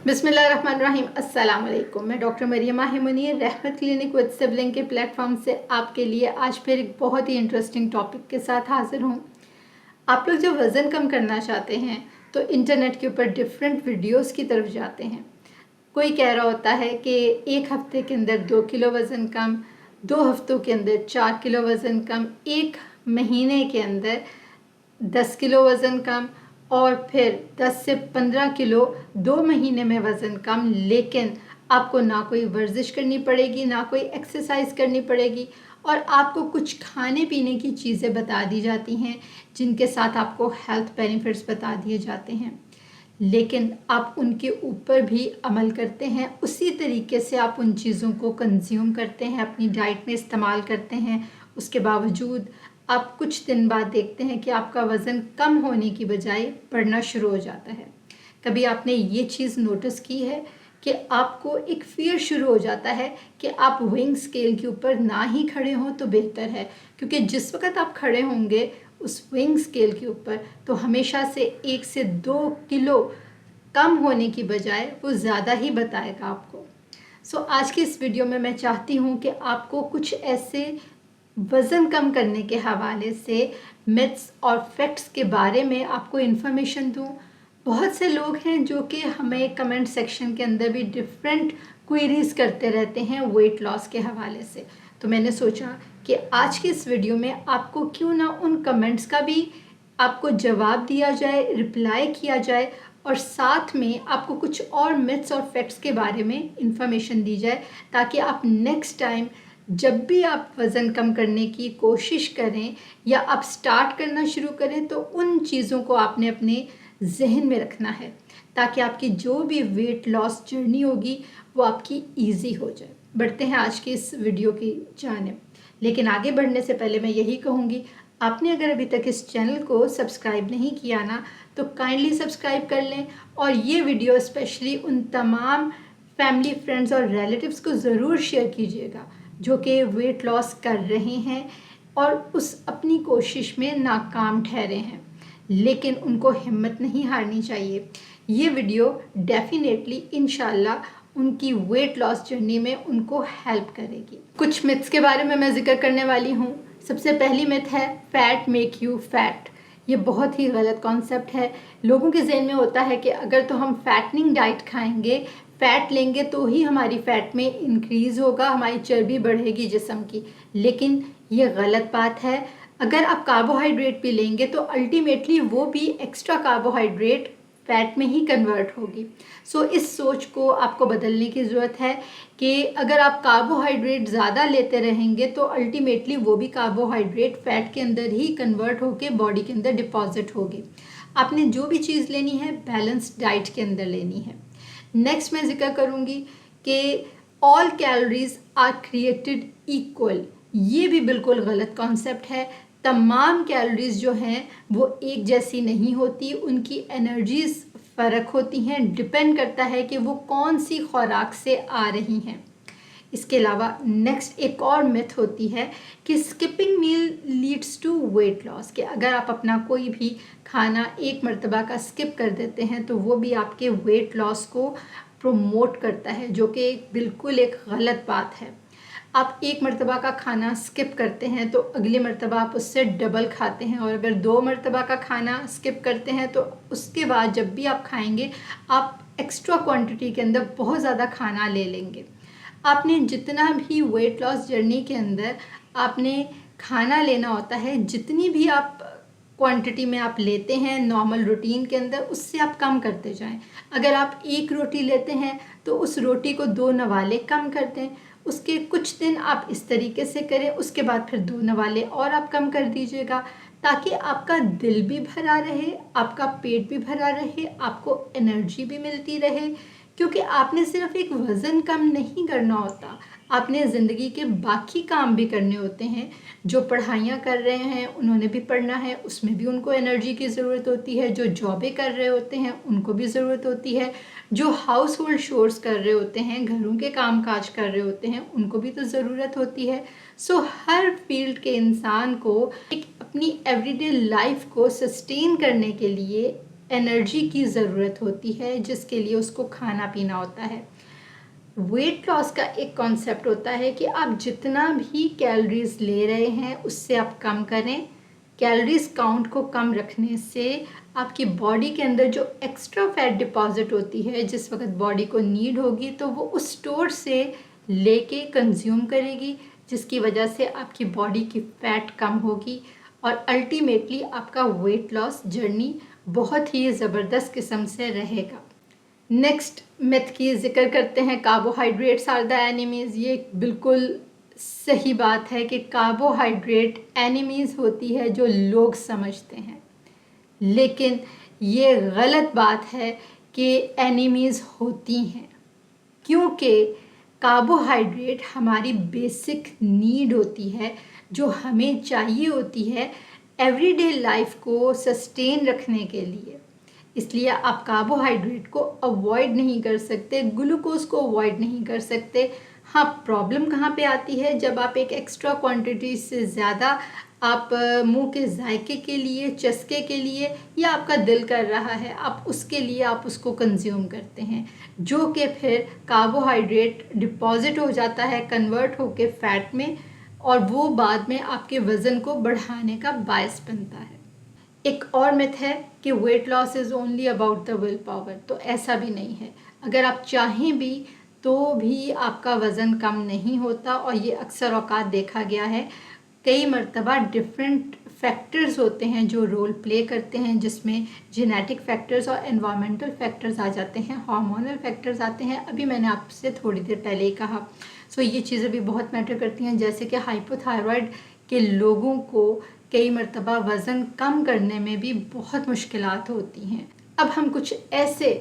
बिस्मिल्लाहिर्रहमानिर्रहीम। अस्सलाम वालेकुम। मैं डॉक्टर मरियम माही मुनीर रहमत क्लिनिक विद सिबलिंग के प्लेटफॉर्म से आपके लिए आज फिर एक बहुत ही इंटरेस्टिंग टॉपिक के साथ हाजिर हूँ। आप लोग जब वज़न कम करना चाहते हैं तो इंटरनेट के ऊपर डिफरेंट वीडियोस की तरफ जाते हैं। कोई कह रहा होता है कि 1 हफ्ते के अंदर 2 किलो वज़न कम, 2 हफ्तों के अंदर 4 किलो वज़न कम, 1 महीने के अंदर 10 किलो वज़न कम और फिर 10 से 15 किलो 2 महीने में वज़न कम। लेकिन आपको ना कोई वर्जिश करनी पड़ेगी, ना कोई एक्सरसाइज करनी पड़ेगी और आपको कुछ खाने पीने की चीज़ें बता दी जाती हैं जिनके साथ आपको हेल्थ बेनिफिट्स बता दिए जाते हैं, लेकिन आप उनके ऊपर भी अमल करते हैं। उसी तरीके से आप उन चीज़ों को कंज्यूम करते हैं, अपनी डाइट में इस्तेमाल करते हैं। उसके बावजूद आप कुछ दिन बाद देखते हैं कि आपका वज़न कम होने की बजाय बढ़ना शुरू हो जाता है। कभी आपने ये चीज़ नोटिस की है कि आपको एक फ़ियर शुरू हो जाता है कि आप वेइंग स्केल के ऊपर ना ही खड़े हों तो बेहतर है, क्योंकि जिस वक़्त आप खड़े होंगे उस वेइंग स्केल के ऊपर तो हमेशा से 1 से 2 किलो कम होने की बजाय वो ज़्यादा ही बताएगा आपको। आज की इस वीडियो में मैं चाहती हूँ कि आपको कुछ ऐसे वज़न कम करने के हवाले से मिथ्स और फैक्ट्स के बारे में आपको इन्फॉर्मेशन दूँ। बहुत से लोग हैं जो कि हमें कमेंट सेक्शन के अंदर भी डिफरेंट क्वेरीज करते रहते हैं वेट लॉस के हवाले से, तो मैंने सोचा कि आज की इस वीडियो में आपको क्यों ना उन कमेंट्स का भी आपको जवाब दिया जाए, रिप्लाई किया जाए और साथ में आपको कुछ और मिथ्स और फैक्ट्स के बारे में इंफॉर्मेशन दी जाए, ताकि आप नेक्स्ट टाइम जब भी आप वज़न कम करने की कोशिश करें या आप स्टार्ट करना शुरू करें तो उन चीज़ों को आपने अपने जहन में रखना है, ताकि आपकी जो भी वेट लॉस जर्नी होगी वो आपकी इजी हो जाए। बढ़ते हैं आज की इस वीडियो की जानिब, लेकिन आगे बढ़ने से पहले मैं यही कहूँगी, आपने अगर अभी तक इस चैनल को सब्सक्राइब नहीं किया ना तो काइंडली सब्सक्राइब कर लें और ये वीडियो स्पेशली उन तमाम फैमिली, फ्रेंड्स और रिलेटिव्स को ज़रूर शेयर कीजिएगा जो कि वेट लॉस कर रहे हैं और उस अपनी कोशिश में नाकाम ठहरे हैं, लेकिन उनको हिम्मत नहीं हारनी चाहिए। ये वीडियो डेफिनेटली इंशाल्लाह उनकी वेट लॉस जर्नी में उनको हेल्प करेगी। कुछ मिथ्स के बारे में मैं जिक्र करने वाली हूँ। सबसे पहली मिथ है फैट मेक यू फैट। ये बहुत ही गलत कॉन्सेप्ट है। लोगों के जहन में होता है कि अगर तो हम फैटनिंग डाइट खाएंगे, फैट लेंगे तो ही हमारी फैट में इंक्रीज़ होगा, हमारी चर्बी बढ़ेगी जिस्म की, लेकिन ये गलत बात है। अगर आप कार्बोहाइड्रेट भी लेंगे तो अल्टीमेटली वो भी एक्स्ट्रा कार्बोहाइड्रेट फैट में ही कन्वर्ट होगी। इस सोच को आपको बदलने की ज़रूरत है कि अगर आप कार्बोहाइड्रेट ज़्यादा लेते रहेंगे तो अल्टीमेटली वो भी कार्बोहाइड्रेट फैट के अंदर ही कन्वर्ट होकर बॉडी के अंदर डिपॉजिट होगी। आपने जो भी चीज़ लेनी है बैलेंस्ड डाइट के अंदर लेनी है। नेक्स्ट मैं जिक्र करूँगी कि all calories are created equal. ये भी बिल्कुल गलत कॉन्सेप्ट है। तमाम कैलोरीज जो हैं वो एक जैसी नहीं होती, उनकी एनर्जीज फ़र्क होती हैं। डिपेंड करता है कि वो कौन सी खुराक से आ रही हैं। इसके अलावा नेक्स्ट एक और मिथ होती है कि skipping meal leads to weight loss, कि अगर आप अपना कोई भी खाना एक मर्तबा का स्किप कर देते हैं तो वो भी आपके वेट लॉस को प्रोमोट करता है, जो कि बिल्कुल एक गलत बात है। आप एक मर्तबा का खाना स्किप करते हैं तो अगली मर्तबा आप उससे डबल खाते हैं, और अगर 2 मर्तबा का खाना स्किप करते हैं तो उसके बाद जब भी आप खाएंगे आप एक्स्ट्रा क्वांटिटी के अंदर बहुत ज़्यादा खाना ले लेंगे। आपने जितना भी वेट लॉस जर्नी के अंदर आपने खाना लेना होता है, जितनी भी आप क्वांटिटी में आप लेते हैं नॉर्मल रूटीन के अंदर, उससे आप कम करते जाएं। अगर आप 1 रोटी लेते हैं तो उस रोटी को 2 नवाले कम कर दें। उसके कुछ दिन आप इस तरीके से करें, उसके बाद फिर 2 नवाले और आप कम कर दीजिएगा, ताकि आपका दिल भी भरा रहे, आपका पेट भी भरा रहे, आपको एनर्जी भी मिलती रहे। क्योंकि आपने सिर्फ एक वज़न कम नहीं करना होता, आपने ज़िंदगी के बाकी काम भी करने होते हैं। जो पढ़ाइयाँ कर रहे हैं उन्होंने भी पढ़ना है, उसमें भी उनको एनर्जी की ज़रूरत होती है। जो जॉबें कर रहे होते हैं उनको भी ज़रूरत होती है। जो हाउस होल्ड शोर्स कर रहे होते हैं, घरों के काम काज कर रहे होते हैं, उनको भी तो ज़रूरत होती है। हर फील्ड के इंसान को एक अपनी एवरीडे लाइफ को सस्टेन करने के लिए एनर्जी की ज़रूरत होती है, जिसके लिए उसको खाना पीना होता है। वेट लॉस का एक कॉन्सेप्ट होता है कि आप जितना भी कैलोरीज ले रहे हैं उससे आप कम करें। कैलोरीज काउंट को कम रखने से आपकी बॉडी के अंदर जो एक्स्ट्रा फैट डिपॉजिट होती है, जिस वक्त बॉडी को नीड होगी तो वो उस स्टोर से लेके कंज्यूम करेगी, जिसकी वजह से आपकी बॉडी की फैट कम होगी और अल्टीमेटली आपका वेट लॉस जर्नी बहुत ही ज़बरदस्त किस्म से रहेगा। नेक्स्ट मिथ की जिक्र करते हैं, कार्बोहाइड्रेट्स आर द एनिमीज़। ये बिल्कुल सही बात है कि कार्बोहाइड्रेट एनिमीज़ होती है जो लोग समझते हैं, लेकिन ये गलत बात है कि एनिमीज़ होती हैं, क्योंकि कार्बोहाइड्रेट हमारी बेसिक नीड होती है जो हमें चाहिए होती है एवरीडे लाइफ को सस्टेन रखने के लिए। इसलिए आप कार्बोहाइड्रेट को अवॉइड नहीं कर सकते, ग्लूकोज को अवॉइड नहीं कर सकते। हाँ, प्रॉब्लम कहाँ पे आती है, जब आप एक एक्स्ट्रा क्वांटिटी से ज़्यादा आप मुंह के जायके के लिए, चस्के के लिए, या आपका दिल कर रहा है आप उसके लिए आप उसको कंज्यूम करते हैं, जो कि फिर कार्बोहाइड्रेट डिपॉजिट हो जाता है, कन्वर्ट होके फैट में, और वो बाद में आपके वज़न को बढ़ाने का बायस बनता है। एक और मिथ है कि weight loss is only about the will power. तो ऐसा भी नहीं है। अगर आप चाहें भी तो भी आपका वज़न कम नहीं होता, और ये अक्सर औकात देखा गया है। कई मरतबा डिफरेंट फैक्टर्स होते हैं जो रोल प्ले करते हैं, जिसमें जेनेटिक फैक्टर्स और एनवायरमेंटल फैक्टर्स आ जाते हैं, हार्मोनल फैक्टर्स आते हैं। अभी मैंने आपसे थोड़ी देर पहले ही कहा। सो ये चीज़ें भी बहुत मैटर करती हैं, जैसे कि हाइपोथायरॉयड के लोगों को कई मरतबा वज़न कम करने में भी बहुत मुश्किलात होती हैं। अब हम कुछ ऐसे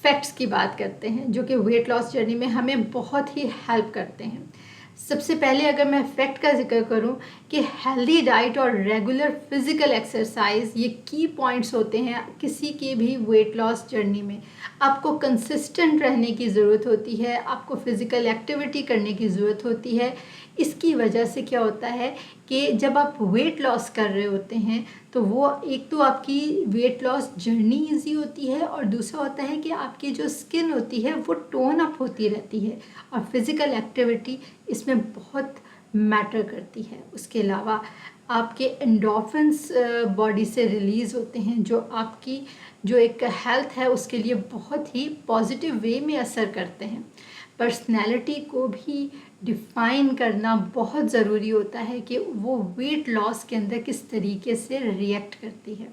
फैक्ट्स की बात करते हैं जो कि वेट लॉस जर्नी में हमें बहुत ही हेल्प करते हैं। सबसे पहले अगर मैं फैक्ट का जिक्र करूं कि हेल्दी डाइट और रेगुलर फिज़िकल एक्सरसाइज ये की पॉइंट्स होते हैं किसी के भी वेट लॉस जर्नी में। आपको कंसिस्टेंट रहने की ज़रूरत होती है, आपको फ़िज़िकल एक्टिविटी करने की ज़रूरत होती है। इसकी वजह से क्या होता है कि जब आप वेट लॉस कर रहे होते हैं तो वो एक तो आपकी वेट लॉस जर्नी इजी होती है, और दूसरा होता है कि आपकी जो स्किन होती है वो टोन अप होती रहती है, और फिज़िकल एक्टिविटी इसमें बहुत मैटर करती है। उसके अलावा आपके एंडोर्फिन्स बॉडी से रिलीज़ होते हैं, जो आपकी जो एक हेल्थ है उसके लिए बहुत ही पॉजिटिव वे में असर करते हैं। पर्सनैलिटी को भी डिफ़ाइन करना बहुत ज़रूरी होता है कि वो वेट लॉस के अंदर किस तरीके से रिएक्ट करती है।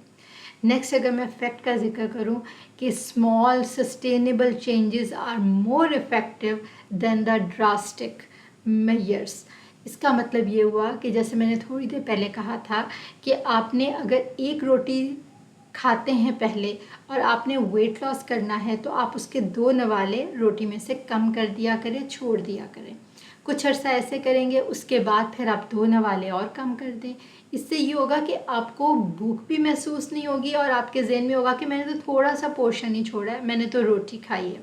नेक्स्ट अगर मैं फैक्ट का जिक्र करूं कि small sustainable changes are more effective than the drastic measures. इसका मतलब ये हुआ कि जैसे मैंने थोड़ी देर पहले कहा था कि आपने अगर एक रोटी खाते हैं पहले और आपने वेट लॉस करना है तो आप उसके 2 नवाले रोटी में से कम कर दिया करें, छोड़ दिया करें। कुछ अर्सा ऐसे करेंगे, उसके बाद फिर आप 2 नवाले और कम कर दें। इससे ये होगा कि आपको भूख भी महसूस नहीं होगी, और आपके जहन में होगा कि मैंने तो थोड़ा सा पोर्शन ही छोड़ा है, मैंने तो रोटी खाई है।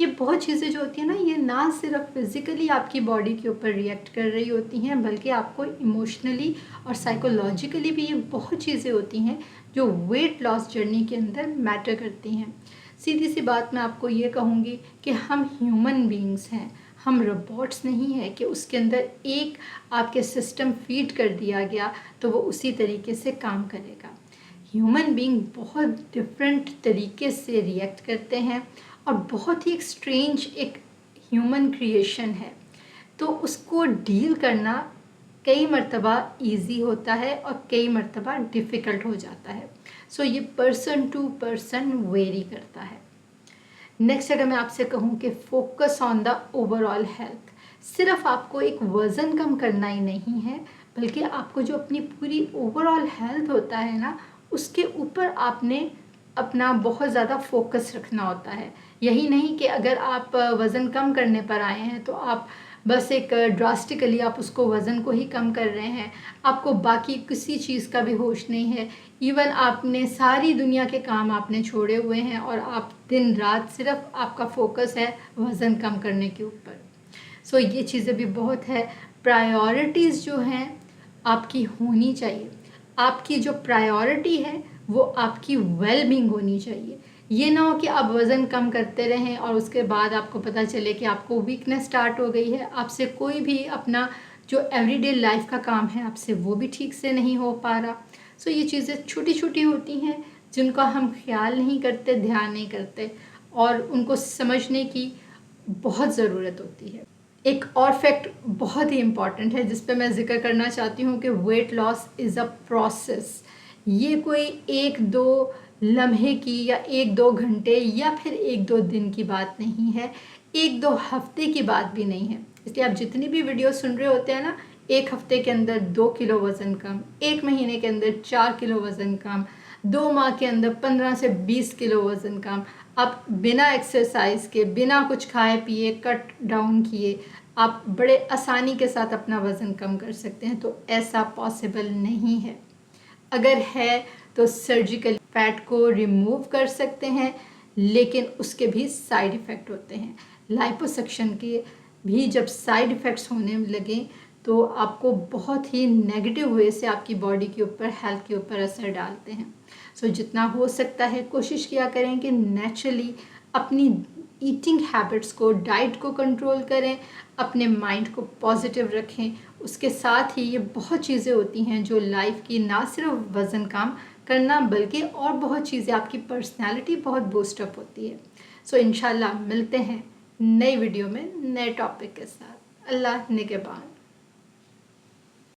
ये बहुत चीज़ें जो होती हैं ना, ये ना सिर्फ फिज़िकली आपकी बॉडी के ऊपर रिएक्ट कर रही होती हैं, बल्कि आपको इमोशनली और साइकोलॉजिकली भी ये बहुत चीज़ें होती हैं जो वेट लॉस जर्नी के अंदर मैटर करती हैं। सीधी सी बात मैं आपको ये कहूँगी कि हम ह्यूमन बीइंग्स हैं, हम रोबोट्स नहीं है कि उसके अंदर एक आपके सिस्टम फीड कर दिया गया तो वो उसी तरीके से काम करेगा। ह्यूमन बीइंग बहुत डिफरेंट तरीके से रिएक्ट करते हैं, और बहुत ही एक स्ट्रेंज एक ह्यूमन क्रिएशन है, तो उसको डील करना कई मर्तबा इजी होता है और कई मर्तबा डिफ़िकल्ट हो जाता है। सो ये पर्सन टू पर्सन वेरी करता है। नेक्स्ट अगर मैं आपसे कहूँ कि focus on the overall health, सिर्फ आपको एक वज़न कम करना ही नहीं है, बल्कि आपको जो अपनी पूरी ओवरऑल हेल्थ होता है ना, उसके ऊपर आपने अपना बहुत ज़्यादा फोकस रखना होता है। यही नहीं कि अगर आप वज़न कम करने पर आए हैं तो आप बस एक ड्रास्टिकली आप उसको वज़न को ही कम कर रहे हैं, आपको बाकी किसी चीज़ का भी होश नहीं है। इवन आपने सारी दुनिया के काम आपने छोड़े हुए हैं और आप दिन रात सिर्फ आपका फोकस है वज़न कम करने के ऊपर। सो ये चीज़ें भी बहुत है। प्रायोरिटीज़ जो हैं आपकी होनी चाहिए। आपकी जो प्रायोरिटी है वो आपकी वेल बींग होनी चाहिए। ये ना हो कि आप वज़न कम करते रहें और उसके बाद आपको पता चले कि आपको वीकनेस स्टार्ट हो गई है, आपसे कोई भी अपना जो एवरीडे लाइफ का काम है आपसे वो भी ठीक से नहीं हो पा रहा। सो ये चीज़ें छोटी छोटी होती हैं जिनका हम ख्याल नहीं करते, ध्यान नहीं करते, और उनको समझने की बहुत ज़रूरत होती है। एक और फैक्ट बहुत ही इम्पॉर्टेंट है जिस पे मैं ज़िक्र करना चाहती हूँ कि weight loss is a process. ये कोई 1-2 लम्हे की या 1-2 घंटे या फिर 1-2 दिन की बात नहीं है, 1-2 हफ्ते की बात भी नहीं है। इसलिए आप जितनी भी वीडियो सुन रहे होते हैं ना, 1 हफ्ते के अंदर 2 किलो वज़न कम, 1 महीने के अंदर 4 किलो वज़न कम, 2 माह के अंदर 15 से 20 किलो वज़न कम, आप बिना एक्सरसाइज के, बिना कुछ खाए पिए, कट डाउन किए आप बड़े आसानी के साथ अपना वज़न कम कर सकते हैं। तो ऐसा पॉसिबल नहीं है। अगर है तो सर्जिकल फैट को रिमूव कर सकते हैं, लेकिन उसके भी साइड इफ़ेक्ट होते हैं। लाइपोसक्शन के भी जब साइड इफ़ेक्ट्स होने लगें तो आपको बहुत ही नेगेटिव वे से आपकी बॉडी के ऊपर, हेल्थ के ऊपर असर डालते हैं। सो जितना हो सकता है कोशिश किया करें कि नेचुरली अपनी ईटिंग हैबिट्स को, डाइट को कंट्रोल करें, अपने माइंड को पॉजिटिव रखें। उसके साथ ही ये बहुत चीज़ें होती हैं जो लाइफ की, ना सिर्फ वज़न कम करना बल्कि और बहुत चीज़ें, आपकी पर्सनैलिटी बहुत बूस्टअप होती है। सो इंशाल्लाह मिलते हैं नई वीडियो में नए टॉपिक के साथ। अल्लाह निगहबान।